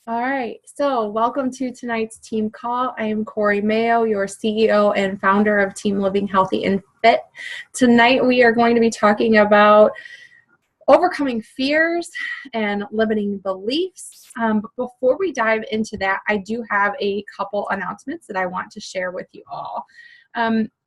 All right, so welcome to tonight's team call. I am Corey Mayo, your CEO and founder of Team Living Healthy and Fit. Tonight we are going to be talking about overcoming fears and limiting beliefs. But before we dive into that, I do have a couple announcements that I want to share with you all.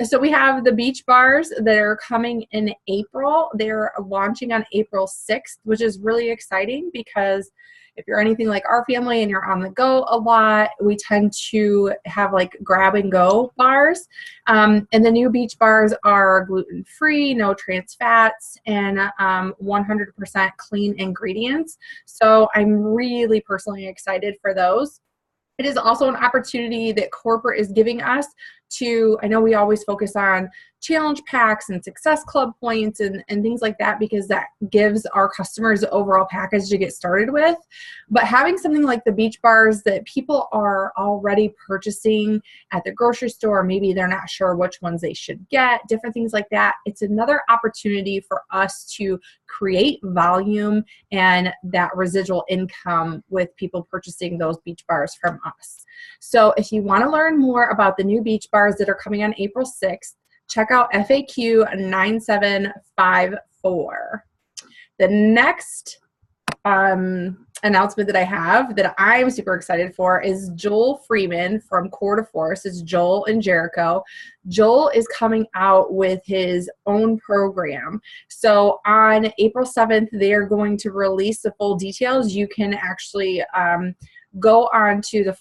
So we have the beach bars that are coming in April. They're launching on April 6th, which is really exciting because if you're anything like our family and you're on the go a lot, we tend to have like grab and go bars. And the new beach bars are gluten-free, no trans fats, and 100% clean ingredients. So I'm really personally excited for those. It is also an opportunity that corporate is giving us to, I know we always focus on challenge packs and success club points and things like that because that gives our customers the overall package to get started with. But having something like the beach bars that people are already purchasing at the grocery store, maybe they're not sure which ones they should get, different things like that. It's another opportunity for us to create volume and that residual income with people purchasing those beach bars from us. So if you want to learn more about the new beach bars that are coming on April 6th, check out FAQ 9754. The next announcement that I have that I'm super excited for is Joel Freeman from Core to Force. It's Joel and Jericho. Joel is coming out with his own program. So on April 7th, they're going to release the full details. You can actually go on to the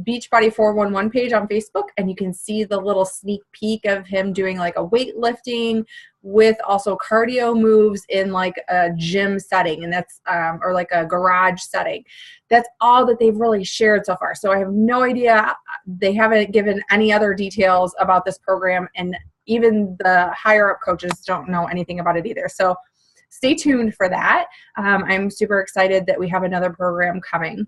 Beachbody 411 page on Facebook, and you can see the little sneak peek of him doing like a weightlifting with also cardio moves in like a gym setting, and that's or like a garage setting. That's all that they've really shared so far. So I have no idea. They haven't given any other details about this program, and even the higher up coaches don't know anything about it either. So stay tuned for that. I'm super excited that we have another program coming.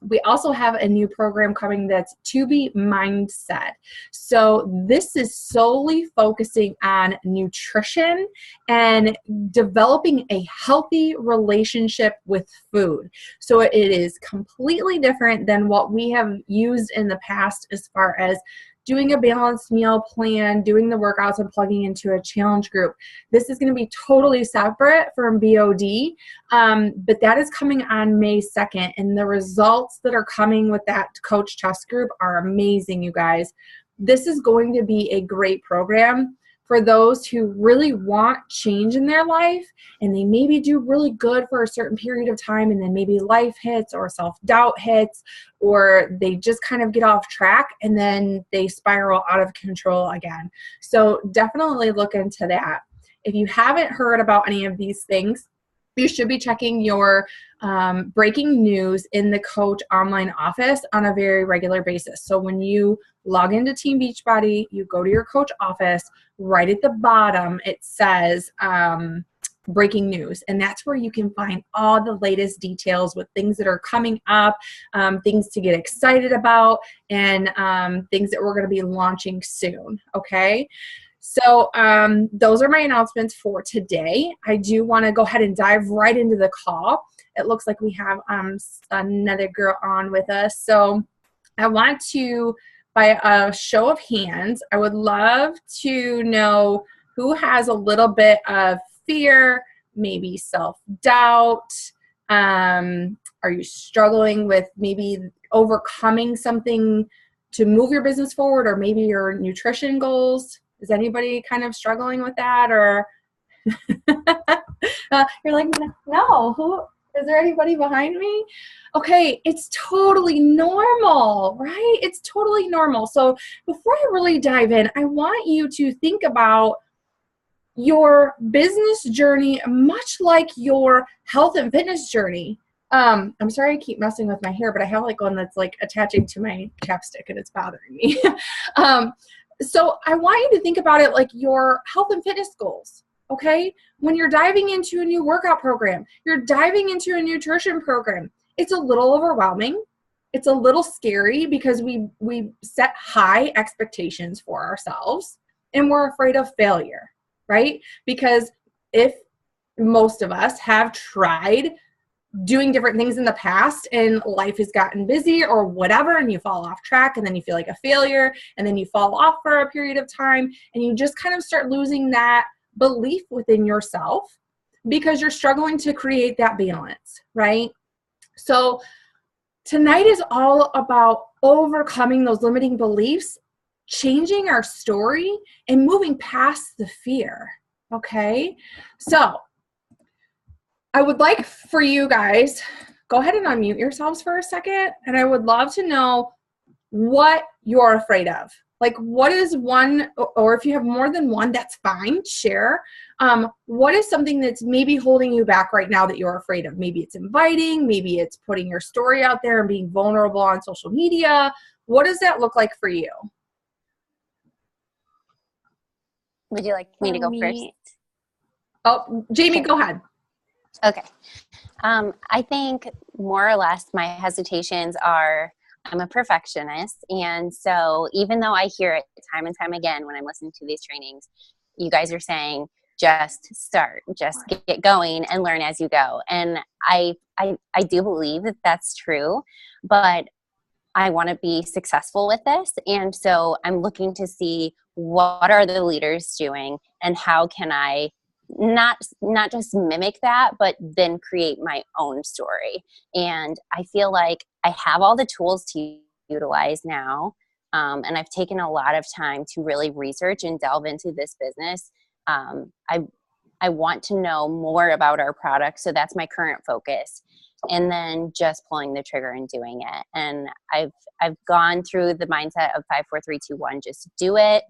We also have a new program coming that's To Be Mindset. So this is solely focusing on nutrition and developing a healthy relationship with food. So it is completely different than what we have used in the past as far as doing a balanced meal plan, doing the workouts, and plugging into a challenge group. This is going to be totally separate from BOD, but that is coming on May 2nd, and the results that are coming with that coach test group are amazing, you guys. This is going to be a great program for those who really want change in their life, and they maybe do really good for a certain period of time, and then maybe life hits or self-doubt hits, or they just kind of get off track and then they spiral out of control again. So definitely look into that. If you haven't heard about any of these things, you should be checking your breaking news in the coach online office on a very regular basis. So when you log into Team Beachbody, you go to your coach office, right at the bottom it says breaking news, and that's where you can find all the latest details with things that are coming up, things to get excited about, and things that we're going to be launching soon. Okay. So those are my announcements for today. I do want to go ahead and dive right into the call. It looks like we have another girl on with us. So I want to, by a show of hands, I would love to know who has a little bit of fear, maybe self-doubt. Are you struggling with maybe overcoming something to move your business forward, or maybe your nutrition goals? Is anybody kind of struggling with that, or you're like, no, who, is there anybody behind me? Okay, it's totally normal, right? It's totally normal. So before I really dive in, I want you to think about your business journey much like your health and fitness journey. I'm sorry I keep messing with my hair, but I have like one that's like attaching to my chapstick and it's bothering me. So I want you to think about it like your health and fitness goals, okay? When you're diving into a new workout program, you're diving into a nutrition program, it's a little overwhelming. It's a little scary because we set high expectations for ourselves and we're afraid of failure, right? Because if most of us have tried doing different things in the past and life has gotten busy or whatever, and you fall off track, and then you feel like a failure, and then you fall off for a period of time, and you just kind of start losing that belief within yourself because you're struggling to create that balance, right? So tonight is all about overcoming those limiting beliefs, changing our story, and moving past the fear, okay? So I would like for you guys, go ahead and unmute yourselves for a second, and I would love to know what you're afraid of. Like, what is one, or if you have more than one, that's fine, share. What is something that's maybe holding you back right now that you're afraid of? Maybe it's inviting, maybe it's putting your story out there and being vulnerable on social media. What does that look like for you? Would you like me to go first? Oh, Jamie, Okay. Go ahead. Okay. I think more or less my hesitations are, I'm a perfectionist. And so even though I hear it time and time again when I'm listening to these trainings, you guys are saying, just start, just get going and learn as you go. And I do believe that that's true, but I want to be successful with this. And so I'm looking to see what are the leaders doing and how can I not just mimic that, but then create my own story. And I feel like I have all the tools to utilize now. And I've taken a lot of time to really research and delve into this business. I want to know more about our product. So that's my current focus. And then just pulling the trigger and doing it. And I've gone through the mindset of 5, 4, 3, 2, 1, just do it.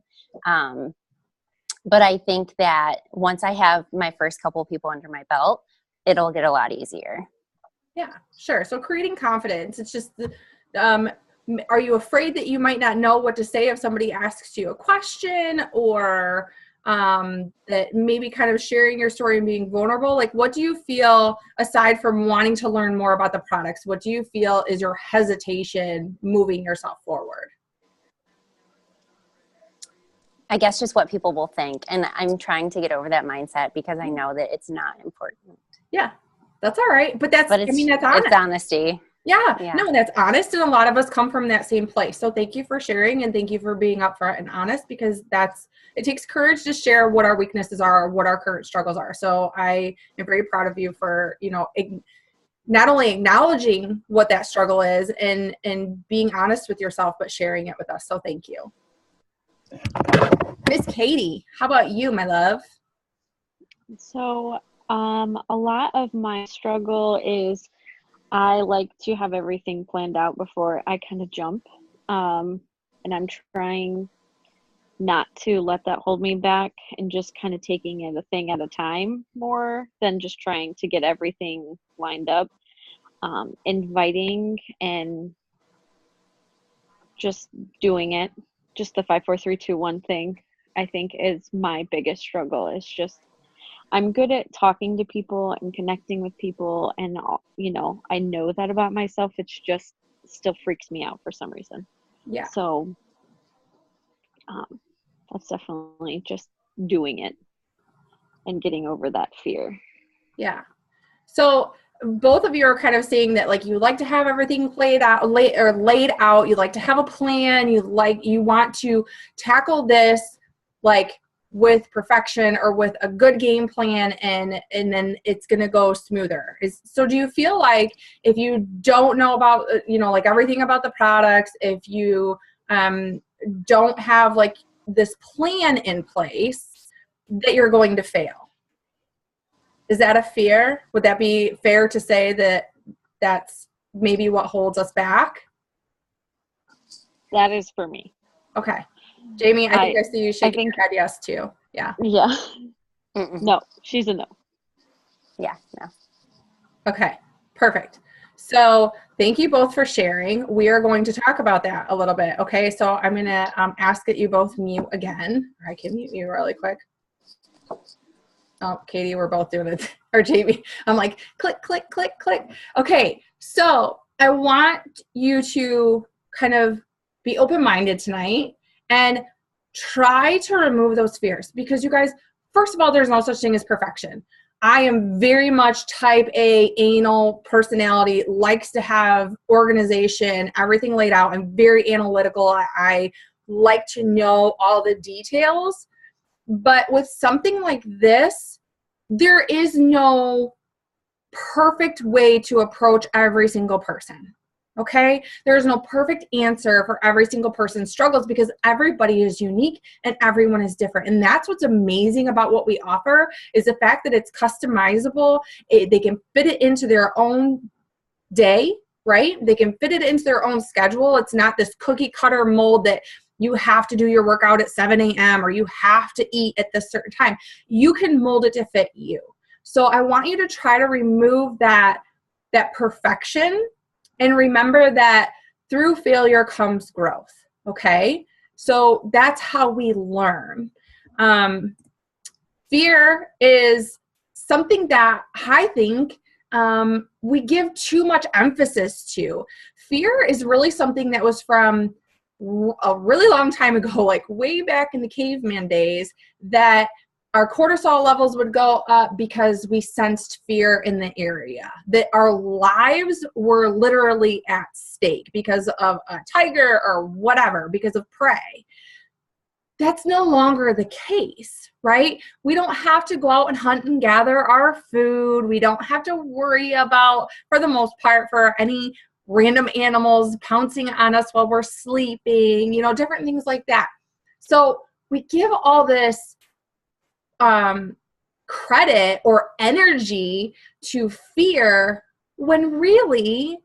But I think that once I have my first couple of people under my belt, it'll get a lot easier. Yeah, sure. So creating confidence, it's just, are you afraid that you might not know what to say if somebody asks you a question, or that maybe kind of sharing your story and being vulnerable? Like, what do you feel, aside from wanting to learn more about the products, what do you feel is your hesitation moving yourself forward? I guess just what people will think. And I'm trying to get over that mindset because I know that it's not important. Yeah, that's all right. But that's honest. It's honesty. Yeah, no, that's honest. And a lot of us come from that same place. So thank you for sharing, and thank you for being upfront and honest, because it takes courage to share what our weaknesses are, or what our current struggles are. So I am very proud of you for, not only acknowledging what that struggle is and being honest with yourself, but sharing it with us. So thank you. Miss Katie, how about you, my love? So a lot of my struggle is I like to have everything planned out before I kind of jump. And I'm trying not to let that hold me back, and just kind of taking it a thing at a time more than just trying to get everything lined up. Inviting and just doing it, just the 5, 4, 3, 2, 1 thing, I think is my biggest struggle. It's just, I'm good at talking to people and connecting with people, and I know that about myself. It's just still freaks me out for some reason. Yeah. So that's definitely just doing it and getting over that fear. Yeah. So both of you are kind of saying that, like, you like to have everything laid out. You like to have a plan. You want to tackle this like with perfection, or with a good game plan, and then it's going to go smoother. So do you feel like if you don't know about, like everything about the products, if you don't have like this plan in place, that you're going to fail? Is that a fear? Would that be fair to say that that's maybe what holds us back? That is for me. Okay. Jamie, I think I see you shaking your head yes too. Yeah. Yeah. Mm-mm. No, she's a no. Yeah, no. Okay, perfect. So thank you both for sharing. We are going to talk about that a little bit. Okay, so I'm going to ask that you both mute again. I can mute you really quick. Oh, Katie, we're both doing it. Or Jamie. I'm like, click, click, click, click. Okay, so I want you to kind of be open-minded tonight and try to remove those fears, because you guys, first of all, there's no such thing as perfection. I am very much type A, anal personality, likes to have organization, everything laid out. I'm very analytical. I like to know all the details. But with something like this, there is no perfect way to approach every single person. Okay? There's no perfect answer for every single person's struggles because everybody is unique and everyone is different. And that's what's amazing about what we offer is the fact that it's customizable. They can fit it into their own day, right? They can fit it into their own schedule. It's not this cookie cutter mold that you have to do your workout at 7 a.m. or you have to eat at this certain time. You can mold it to fit you. So I want you to try to remove that perfection and remember that through failure comes growth, okay? So that's how we learn. Fear is something that I think we give too much emphasis to. Fear is really something that was from a really long time ago, like way back in the caveman days, that our cortisol levels would go up because we sensed fear in the area, that our lives were literally at stake because of a tiger or whatever, because of prey. That's no longer the case, right? We don't have to go out and hunt and gather our food. We don't have to worry about, for the most part, for any random animals pouncing on us while we're sleeping, different things like that. So we give all this credit or energy to fear when really,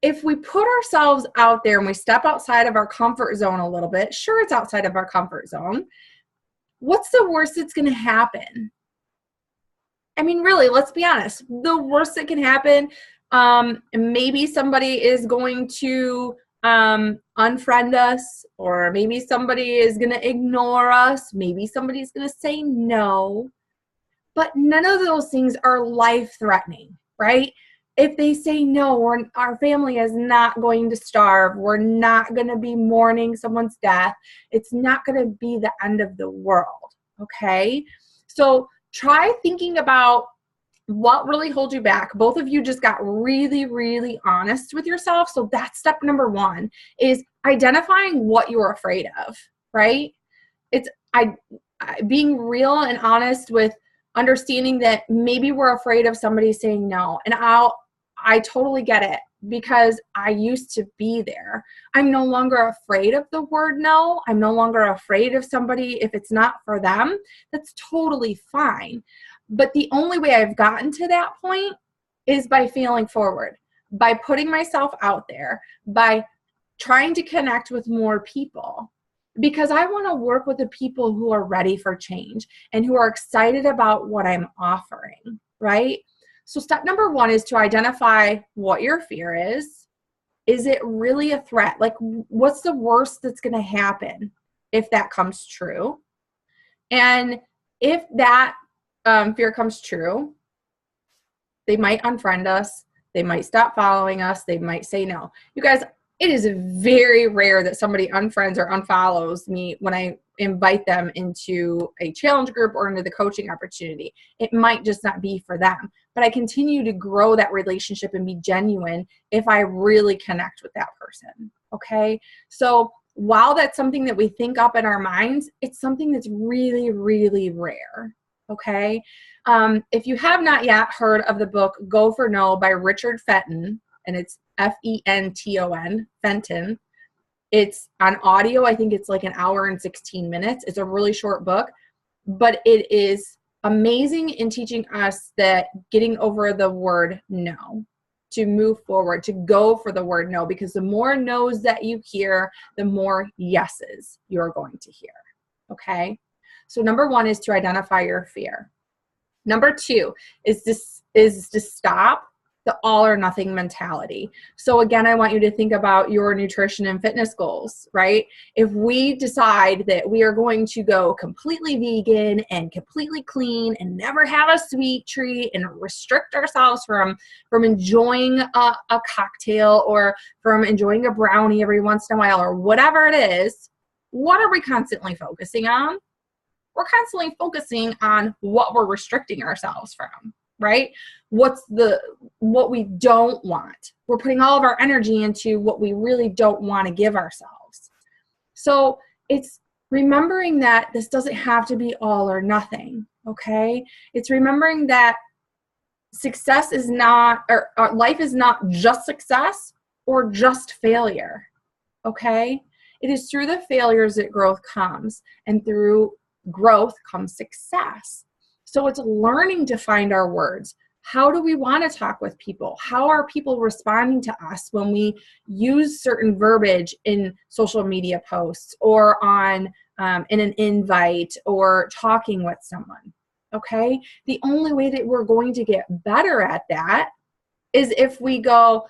if we put ourselves out there and we step outside of our comfort zone a little bit, sure, it's outside of our comfort zone. What's the worst that's going to happen? I mean, really, let's be honest. The worst that can happen, maybe somebody is going to unfriend us, or maybe somebody is going to ignore us. Maybe somebody's going to say no. But none of those things are life-threatening, right? If they say no, our family is not going to starve. We're not going to be mourning someone's death. It's not going to be the end of the world, okay? So try thinking about what really holds you back. Both of you just got really, really honest with yourself. So that's step number one, is identifying what you're afraid of, right? It's being real and honest with understanding that maybe we're afraid of somebody saying no. And I totally get it because I used to be there. I'm no longer afraid of the word no. I'm no longer afraid of somebody if it's not for them. That's totally fine. But the only way I've gotten to that point is by failing forward, by putting myself out there, by trying to connect with more people, because I want to work with the people who are ready for change and who are excited about what I'm offering, right? So step number one is to identify what your fear is. Is it really a threat? Like, what's the worst that's going to happen if that comes true? And if that fear comes true, they might unfriend us. They might stop following us. They might say no. You guys, it is very rare that somebody unfriends or unfollows me when I invite them into a challenge group or into the coaching opportunity. It might just not be for them, but I continue to grow that relationship and be genuine if I really connect with that person, okay? So while that's something that we think up in our minds, it's something that's really, really rare, okay? If you have not yet heard of the book Go for No by Richard Fenton, and it's Fenton, Fenton. It's on audio. I think it's like an hour and 16 minutes. It's a really short book, but it is amazing in teaching us that getting over the word no, to move forward, to go for the word no, because the more no's that you hear, the more yeses you're going to hear, okay? So number one is to identify your fear. Number two is to stop the all or nothing mentality. So again, I want you to think about your nutrition and fitness goals, right? If we decide that we are going to go completely vegan and completely clean and never have a sweet treat and restrict ourselves from enjoying a cocktail or from enjoying a brownie every once in a while or whatever it is, what are we constantly focusing on? We're constantly focusing on what we're restricting ourselves from, right? What we don't want. We're putting all of our energy into what we really don't want to give ourselves. So it's remembering that this doesn't have to be all or nothing, okay? It's remembering that success is not, or life is not just success or just failure, okay? It is through the failures that growth comes, and through growth comes success. So it's learning to find our words. How do we want to talk with people? How are people responding to us when we use certain verbiage in social media posts or on in an invite or talking with someone? Okay? The only way that we're going to get better at that is if we go,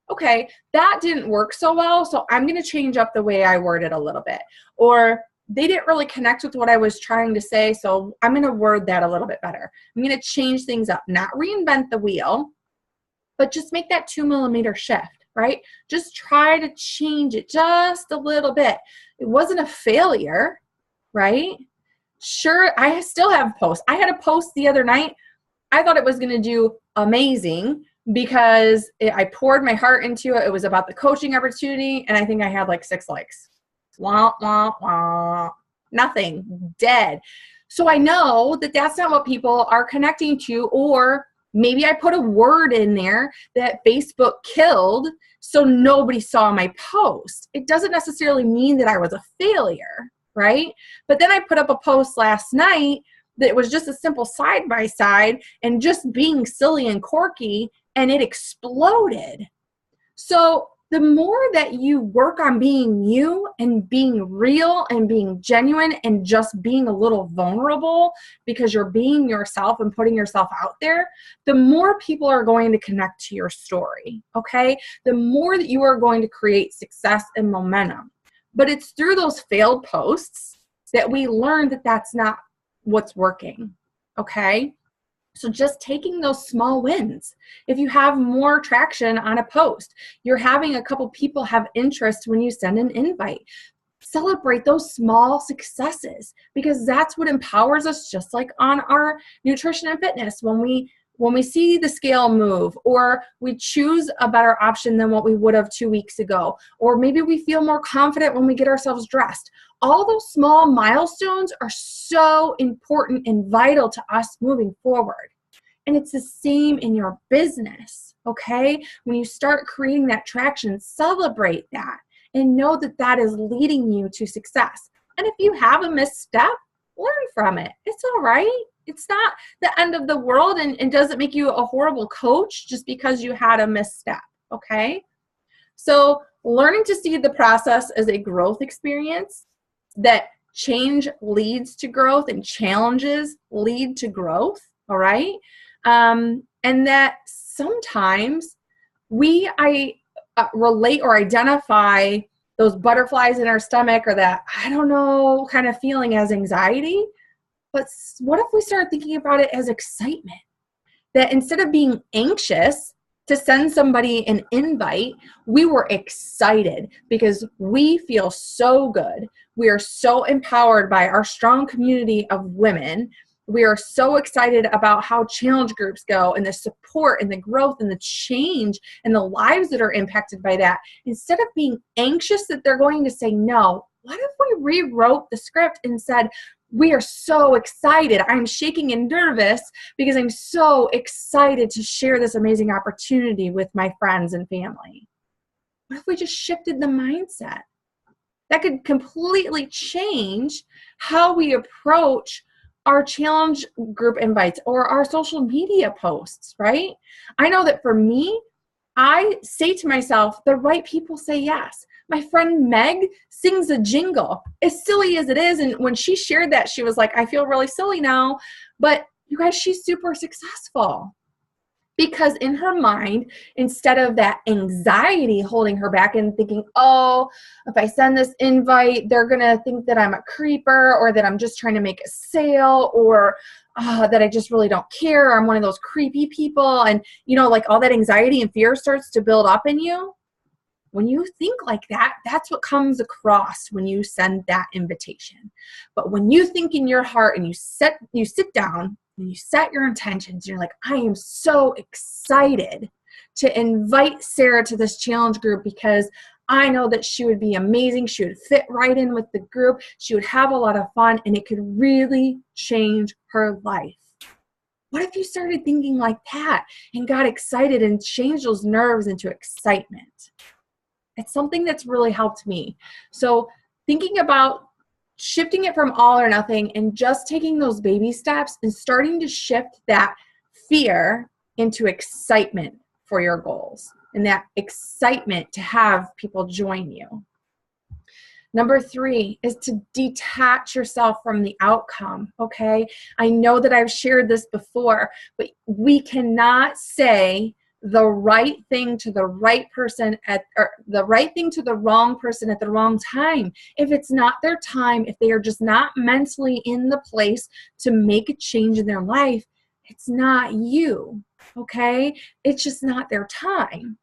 okay, that didn't work so well, so I'm going to change up the way I word it a little bit. Or they didn't really connect with what I was trying to say, so I'm going to word that a little bit better. I'm going to change things up, not reinvent the wheel, but just make that 2 millimeter shift, right? Just try to change it just a little bit. It wasn't a failure, right? Sure, I still have posts. I had a post the other night. I thought it was going to do amazing because I poured my heart into it. It was about the coaching opportunity, and I think I had like 6 likes. Wah, wah, wah. Nothing. Dead. So I know that that's not what people are connecting to, or maybe I put a word in there that Facebook killed so nobody saw my post. It doesn't necessarily mean that I was a failure, right? But then I put up a post last night that was just a simple side-by-side and just being silly and quirky, and it exploded. So the more that you work on being you and being real and being genuine and just being a little vulnerable because you're being yourself and putting yourself out there, the more people are going to connect to your story, okay? The more that you are going to create success and momentum. But it's through those failed posts that we learn that that's not what's working, okay? So just taking those small wins. If you have more traction on a post, you're having a couple people have interest when you send an invite. Celebrate those small successes, because that's what empowers us, just like on our nutrition and fitness. When we see the scale move, or we choose a better option than what we would have 2 weeks ago, or maybe we feel more confident when we get ourselves dressed. All those small milestones are so important and vital to us moving forward. And it's the same in your business, okay? When you start creating that traction, celebrate that and know that that is leading you to success. And if you have a misstep, learn from it. It's all right. It's not the end of the world, and doesn't make you a horrible coach just because you had a misstep, okay? So learning to see the process as a growth experience, that change leads to growth and challenges lead to growth, all right? And that sometimes I relate or identify those butterflies in our stomach, or that, I don't know, kind of feeling as anxiety. But what if we start thinking about it as excitement? That instead of being anxious to send somebody an invite, we were excited because we feel so good. We are so empowered by our strong community of women. We are so excited about how challenge groups go, and the support and the growth and the change and the lives that are impacted by that. Instead of being anxious that they're going to say no, what if we rewrote the script and said, we are so excited. I'm shaking and nervous because I'm so excited to share this amazing opportunity with my friends and family. What if we just shifted the mindset? That could completely change how we approach our challenge group invites or our social media posts, right? I know that for me, I say to myself, the right people say yes. My friend Meg sings a jingle, as silly as it is. And when she shared that, she was like, I feel really silly now. But you guys, she's super successful. Because in her mind, instead of that anxiety holding her back and thinking, oh, if I send this invite, they're going to think that I'm a creeper, or that I'm just trying to make a sale, or that I just really don't care. I'm one of those creepy people. And, like all that anxiety and fear starts to build up in you. When you think like that, that's what comes across when you send that invitation. But when you think in your heart and you sit down and you set your intentions. You're like, I am so excited to invite Sarah to this challenge group because I know that she would be amazing. She would fit right in with the group. She would have a lot of fun, and it could really change her life. What if you started thinking like that and got excited and changed those nerves into excitement? It's something that's really helped me. So thinking about shifting it from all or nothing and just taking those baby steps and starting to shift that fear into excitement for your goals and that excitement to have people join you. Number 3 is to detach yourself from the outcome, okay? I know that I've shared this before, but we cannot say the right thing to the right person or the right thing to the wrong person at the wrong time. If it's not their time, if they are just not mentally in the place to make a change in their life, it's not you, okay? It's just not their time.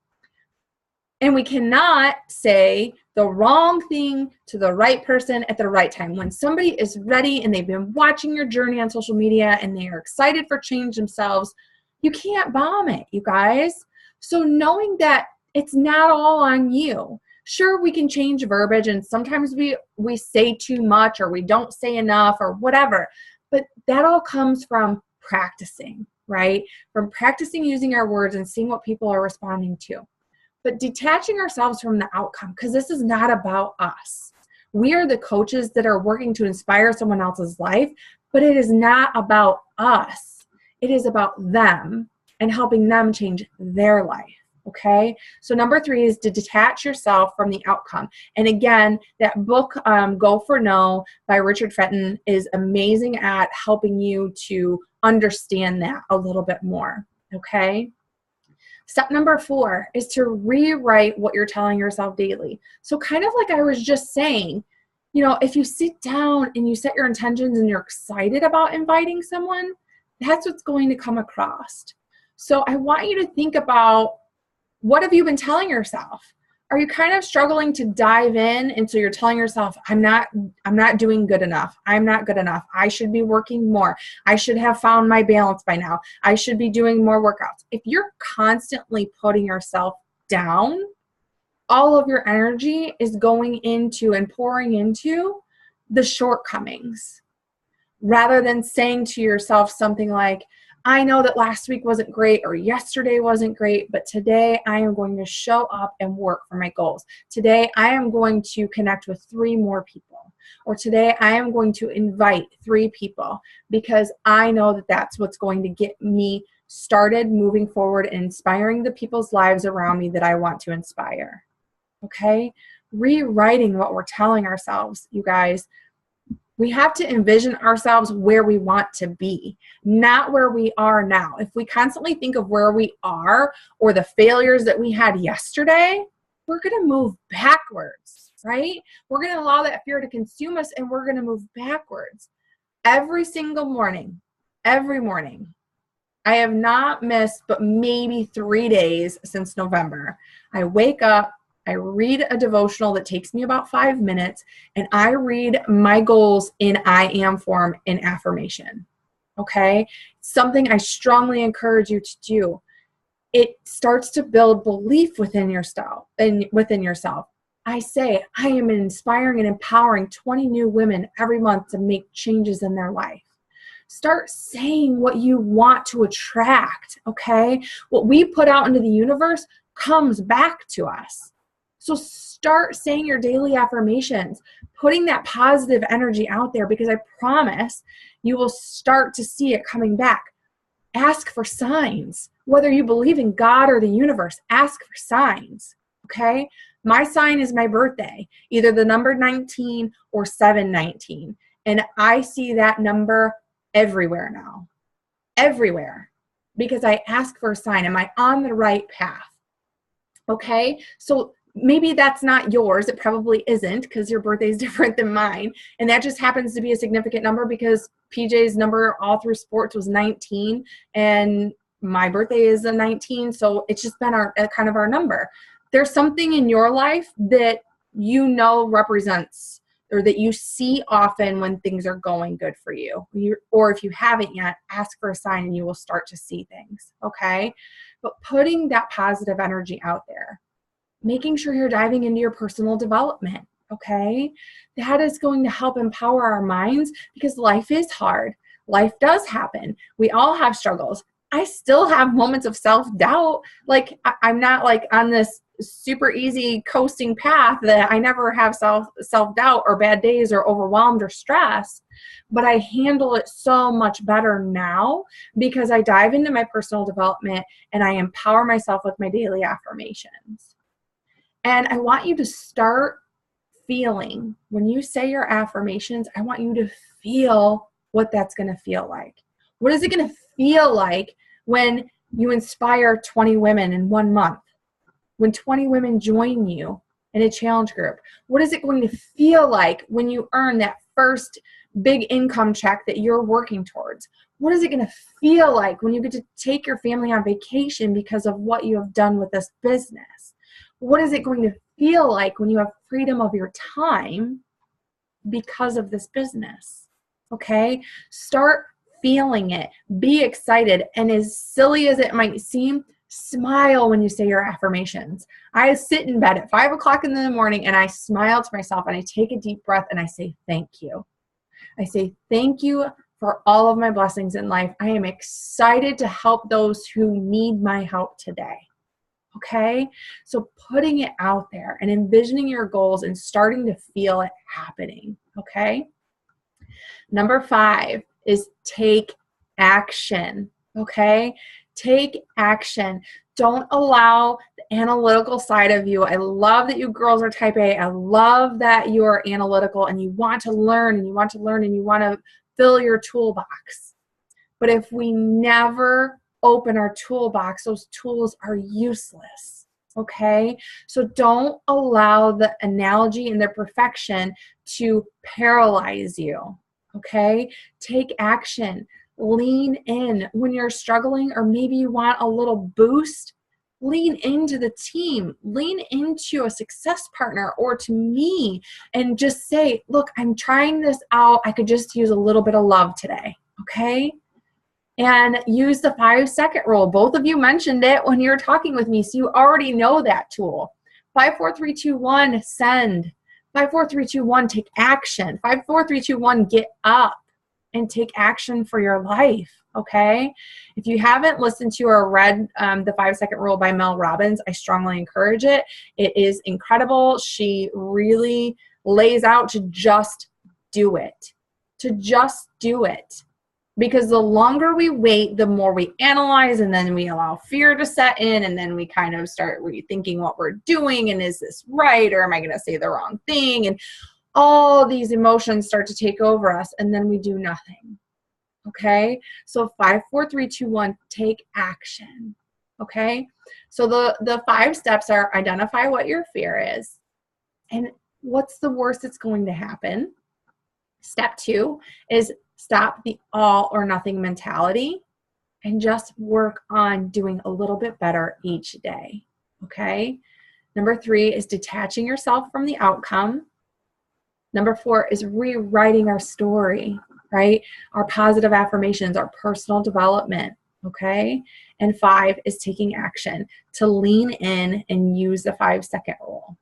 And we cannot say the wrong thing to the right person at the right time. When somebody is ready and they've been watching your journey on social media and they are excited for change themselves, you can't bomb it, you guys. So knowing that it's not all on you. Sure, we can change verbiage, and sometimes we say too much or we don't say enough or whatever, but that all comes from practicing, right? From practicing using our words and seeing what people are responding to. But detaching ourselves from the outcome, because this is not about us. We are the coaches that are working to inspire someone else's life, but it is not about us. It is about them and helping them change their life, okay? So number 3 is to detach yourself from the outcome. And again, that book, Go for No by Richard Fenton, is amazing at helping you to understand that a little bit more, okay? Step number 4 is to rewrite what you're telling yourself daily. So kind of like I was just saying, if you sit down and you set your intentions and you're excited about inviting someone, that's what's going to come across. So I want you to think about, what have you been telling yourself? Are you kind of struggling to dive in? And so you're telling yourself, I'm not doing good enough. I'm not good enough. I should be working more. I should have found my balance by now. I should be doing more workouts. If you're constantly putting yourself down, all of your energy is going into and pouring into the shortcomings, rather than saying to yourself something like, I know that last week wasn't great or yesterday wasn't great, but today I am going to show up and work for my goals. Today I am going to connect with 3 more people. Or today I am going to invite 3 people, because I know that that's what's going to get me started moving forward and inspiring the people's lives around me that I want to inspire. Okay? Rewriting what we're telling ourselves, you guys. We have to envision ourselves where we want to be, not where we are now. If we constantly think of where we are or the failures that we had yesterday, we're going to move backwards, right? We're going to allow that fear to consume us, and we're going to move backwards. Every single morning, every morning, I have not missed but maybe 3 days since November. I wake up, I read a devotional that takes me about 5 minutes, and I read my goals in I am form in affirmation. Okay? Something I strongly encourage you to do. It starts to build belief within yourself. I say, I am inspiring and empowering 20 new women every month to make changes in their life. Start saying what you want to attract, okay? What we put out into the universe comes back to us. So start saying your daily affirmations, putting that positive energy out there, because I promise you will start to see it coming back. Ask for signs. Whether you believe in God or the universe, ask for signs, okay? My sign is my birthday, either the number 19 or 719. And I see that number everywhere now, everywhere, because I ask for a sign. Am I on the right path? Okay, so maybe that's not yours. It probably isn't, because your birthday is different than mine. And that just happens to be a significant number because PJ's number all through sports was 19, and my birthday is a 19. So it's just been our number. There's something in your life that represents or that you see often when things are going good for you. Or if you haven't yet, ask for a sign and you will start to see things, okay? But putting that positive energy out there, making sure you're diving into your personal development, okay? That is going to help empower our minds, because life is hard. Life does happen. We all have struggles. I still have moments of self-doubt. Like, I'm not like on this super easy coasting path that I never have self-doubt or bad days or overwhelmed or stressed, but I handle it so much better now because I dive into my personal development and I empower myself with my daily affirmations. And I want you to start feeling, when you say your affirmations, I want you to feel what that's going to feel like. What is it going to feel like when you inspire 20 women in 1 month? When 20 women join you in a challenge group? What is it going to feel like when you earn that first big income check that you're working towards? What is it going to feel like when you get to take your family on vacation because of what you have done with this business? What is it going to feel like when you have freedom of your time because of this business? Okay? Start feeling it. Be excited. And as silly as it might seem, smile when you say your affirmations. I sit in bed at 5 o'clock in the morning and I smile to myself and I take a deep breath and I say, thank you. I say, thank you for all of my blessings in life. I am excited to help those who need my help today. Okay? So putting it out there and envisioning your goals and starting to feel it happening. Okay? Number 5 is take action. Okay? Take action. Don't allow the analytical side of you. I love that you girls are type A. I love that you are analytical and you want to learn and you want to learn and you want to fill your toolbox. But if we never open our toolbox, those tools are useless. Okay? So don't allow the analogy and their perfection to paralyze you. Okay? Take action. Lean in when you're struggling, or maybe you want a little boost. Lean into the team. Lean into a success partner or to me and just say, look, I'm trying this out. I could just use a little bit of love today. Okay? And use the 5-second rule. Both of you mentioned it when you were talking with me, so you already know that tool. 5, 4, 3, 2, 1, send. 5, 4, 3, 2, 1, take action. 5, 4, 3, 2, 1, get up and take action for your life, okay? If you haven't listened to or read the 5-second rule by Mel Robbins, I strongly encourage it. It is incredible. She really lays out to just do it. To just do it. Because the longer we wait, the more we analyze, and then we allow fear to set in, and then we kind of start rethinking what we're doing, and is this right, or am I going to say the wrong thing? And all these emotions start to take over us, and then we do nothing. Okay? So 5, 4, 3, 2, 1, take action. Okay? So the 5 steps are: identify what your fear is and what's the worst that's going to happen. Step 2 is stop the all or nothing mentality and just work on doing a little bit better each day. Okay? Number 3 is detaching yourself from the outcome. Number 4 is rewriting our story, right? Our positive affirmations, our personal development, okay? And 5 is taking action to lean in and use the 5-second rule.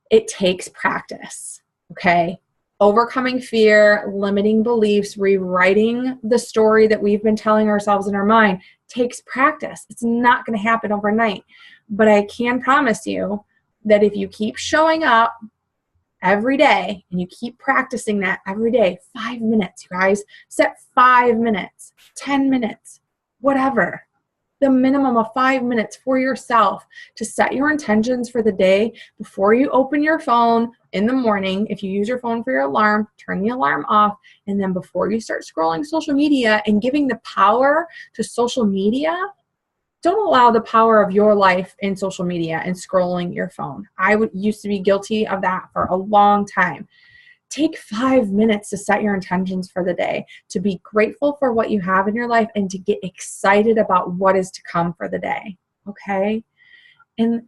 It takes practice, okay? Overcoming fear, limiting beliefs, rewriting the story that we've been telling ourselves in our mind takes practice. It's not going to happen overnight. But I can promise you that if you keep showing up every day and you keep practicing that every day, 5 minutes, you guys, set 5 minutes, 10 minutes, whatever. The minimum of 5 minutes for yourself to set your intentions for the day before you open your phone in the morning. If you use your phone for your alarm, turn the alarm off. And then before you start scrolling social media and giving the power to social media, don't allow the power of your life in social media and scrolling your phone. I used to be guilty of that for a long time. Take 5 minutes to set your intentions for the day, to be grateful for what you have in your life, and to get excited about what is to come for the day, okay? And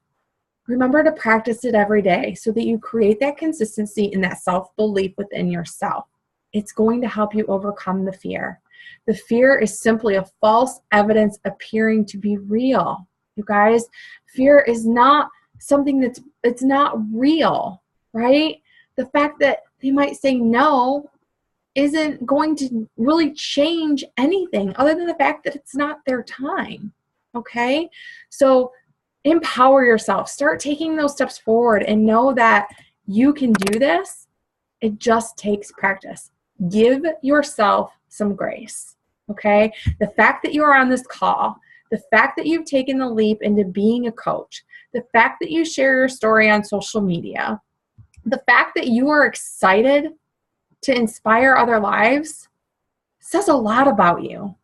Remember to practice it every day so that you create that consistency and that self-belief within yourself. It's going to help you overcome the fear. The fear is simply a false evidence appearing to be real. You guys, fear is not something it's not real, right? The fact that they might say no isn't going to really change anything other than the fact that it's not their time, okay? So empower yourself. Start taking those steps forward and know that you can do this. It just takes practice. Give yourself some grace, okay? The fact that you are on this call, the fact that you've taken the leap into being a coach, the fact that you share your story on social media, the fact that you are excited to inspire other lives says a lot about you.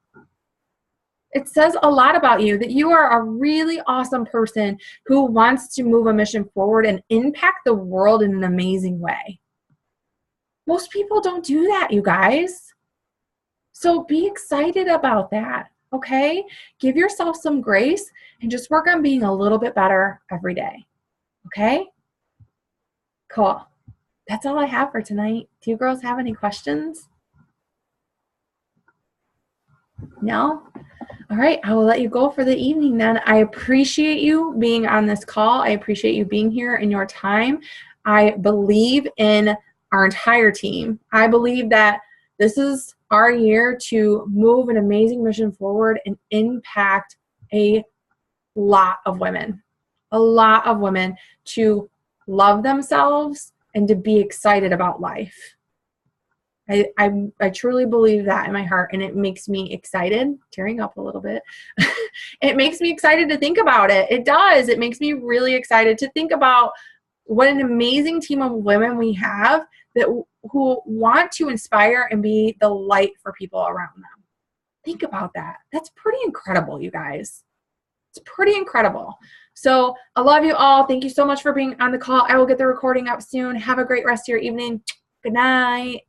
It says a lot about you that you are a really awesome person who wants to move a mission forward and impact the world in an amazing way. Most people don't do that, you guys. So be excited about that, okay? Give yourself some grace and just work on being a little bit better every day, okay? Cool. That's all I have for tonight. Do you girls have any questions? No? All right, I will let you go for the evening then. I appreciate you being on this call. I appreciate you being here in your time. I believe in our entire team. I believe that this is our year to move an amazing mission forward and impact a lot of women to love themselves and to be excited about life. I truly believe that in my heart, and it makes me excited, tearing up a little bit. It makes me excited to think about it. It does. It makes me really excited to think about what an amazing team of women we have who want to inspire and be the light for people around them. Think about that. That's pretty incredible, you guys. It's pretty incredible. So I love you all. Thank you so much for being on the call. I will get the recording up soon. Have a great rest of your evening. Good night.